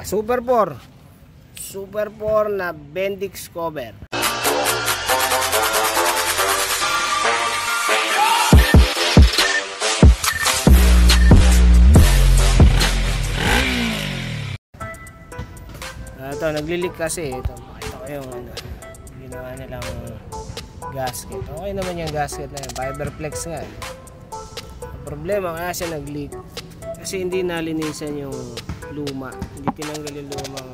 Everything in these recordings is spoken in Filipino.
Super 4. Super 4 na Bendix cover. Ito, naglilik kasi. Ito, makita ko yung ginawa nilang gasket. Okay naman yung gasket na yun. Fiberflex nga. Ang problema kaya siya nag-leak kasi hindi nalinisan yung luma. Hindi tinanggal yung lumang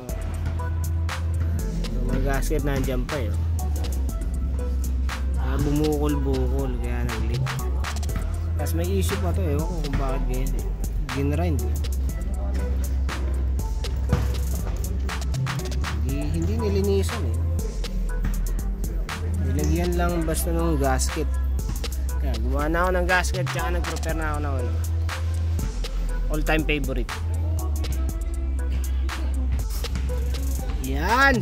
gasket, nandiyan pa yun. Bumukol-bukol kaya nag-leak. Tapos may issue pa to eh. Ewan ko kung bakit ganyan eh. Ginrind eh. Hindi nilinisan eh. Nilagyan lang basta ng gasket. Kaya gumawa na ako ng gasket, tsaka nag-prepare na ako ng all time favorite. Yan.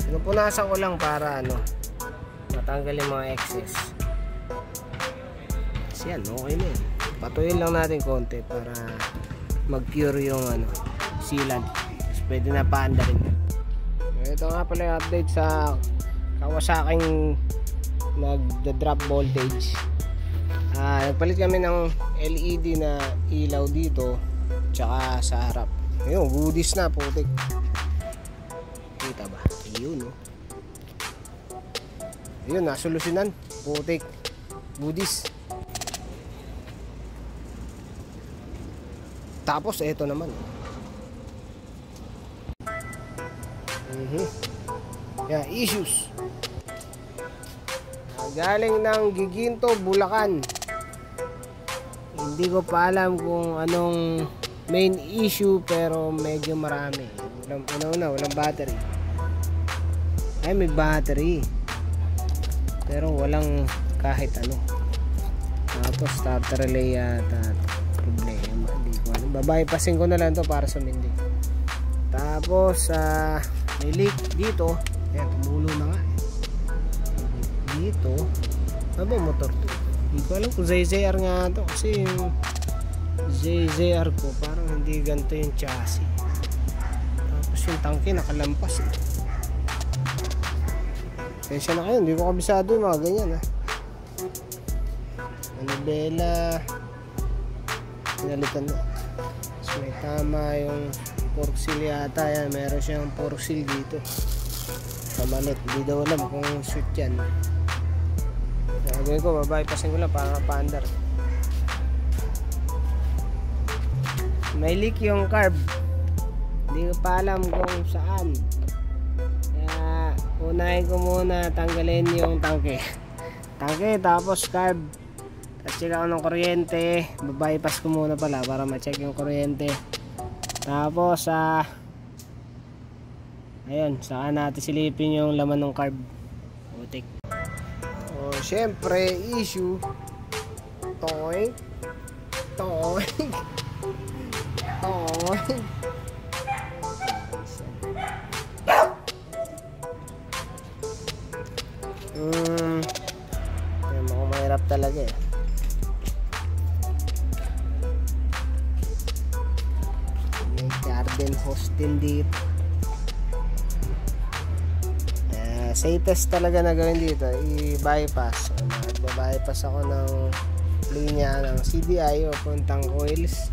Pinupunasan ko lang para matanggal yung mga excess. Kasi yan, okay na yun. Patuyin lang natin konti para mag-cure yung sealant. So, pwede na paanda rin. Ito nga pala yung update sa Kawasaking nagda-drop voltage. Nagpalit kami ng LED na ilaw dito tsaka sa harap. Ayun, goodies na, putik. Kita ba? Ayun, ayun, nasolusyonan, putik. Goodies. Tapos ito naman. Yeah, issues. Galing ng Giginto, Bulacan. Hindi ko pa alam kung anong main issue pero medyo marami. Walang battery. Ay, may battery. Pero walang kahit ano. Tapos starter relay yata problema. Babypassin ko na lang to para sumindi. Tapos may leak dito. Ayan, tumulo na nga dito. Ano ba motor to? Hindi ko alam kung ZZR nga to. Kasi yung ZZR ko parang hindi ganito yung chassis. Tapos yung tangke nakalampas eh. Kaya na kayo, hindi ko kabisado yung mga ganyan manibela pinalitan na. So, may tama yung fork seal yata yan. Meron siyang fork seal dito kamalit, hindi daw alam kung shoot yan. Gagawin ko, babypassin ko lang para paandar. May leak yung carb, hindi ko pa alam kung saan. Kaya unahin ko muna tanggalin yung tangke tapos carb. Tapos check ako ng kuryente. Babypass ko muna pala para ma-check yung kuryente. Tapos ayun, saka natin silipin yung laman ng carb. Putik. O syempre issue toy mahirap talaga eh. May garden hose din dito. Safest talaga na gawin dito, i-bypass. Magba-bypass ako ng linya ng CDI o puntang coils.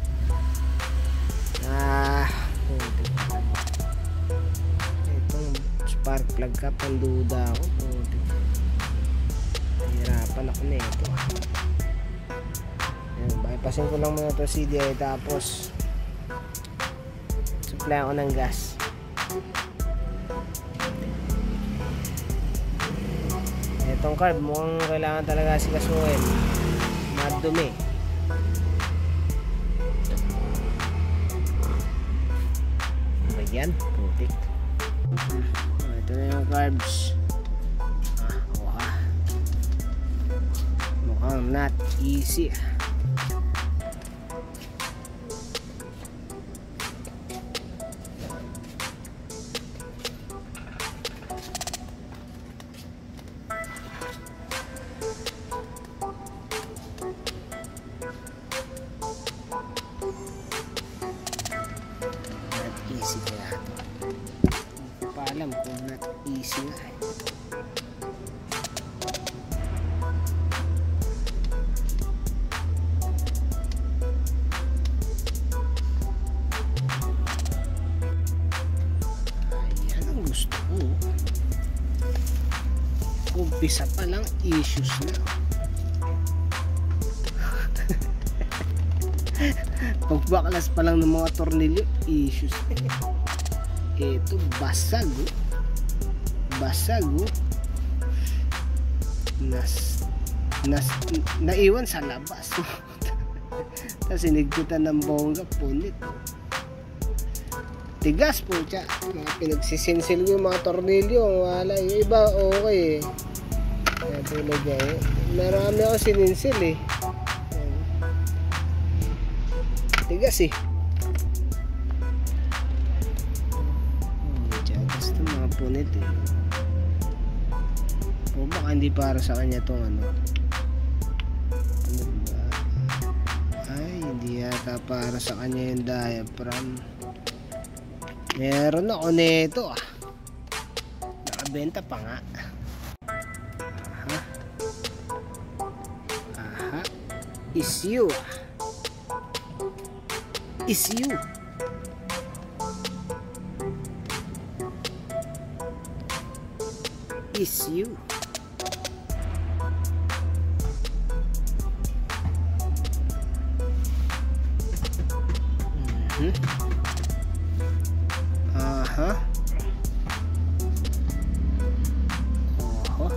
Itong spark plug cap, ang duda ako. Hirapan ako na ito. Bypassin ko lang muna ito CDI tapos supply ako ng gas. Itong carb mukhang kailangan talaga sikasuhin. Madumi. Ayan, putik. Ito na yung carbs. Mukhang not easy. alam kung not easy nga eh. Ayan ang gusto ko. Umpisa pa lang issues na. Pagbaklas pa lang ng mga tornilyo, issues. Ito, basag. Basag. Naiwan sa labas. Tapos sinigpitan ng bongga, punit. Tigas po siya. Pinagsisinsil ko yung mga tornilyo. Wala. Yung iba, okay eh. Kaya tulad niya eh. Marami ako sininsil eh. Tigas eh. Tiyagas ito mga punit eh. O baka hindi para sa kanya itong ano. Ano ba? Ay, hindi yata para sa kanya yung diaphragm. Meron ako nito ah. Nakabenta pa nga. Aha. Aha. Issue ah. Issue. Issue. Aha. Oho.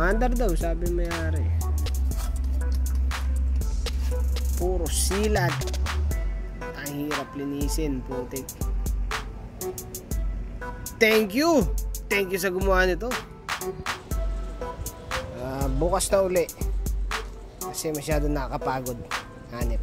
Maandar daw, sabi may-ari. Puro silad. Ang hirap linisin, putik. Thank you sa gumawa nito. Bukas na uli kasi masyado nakakapagod hanip.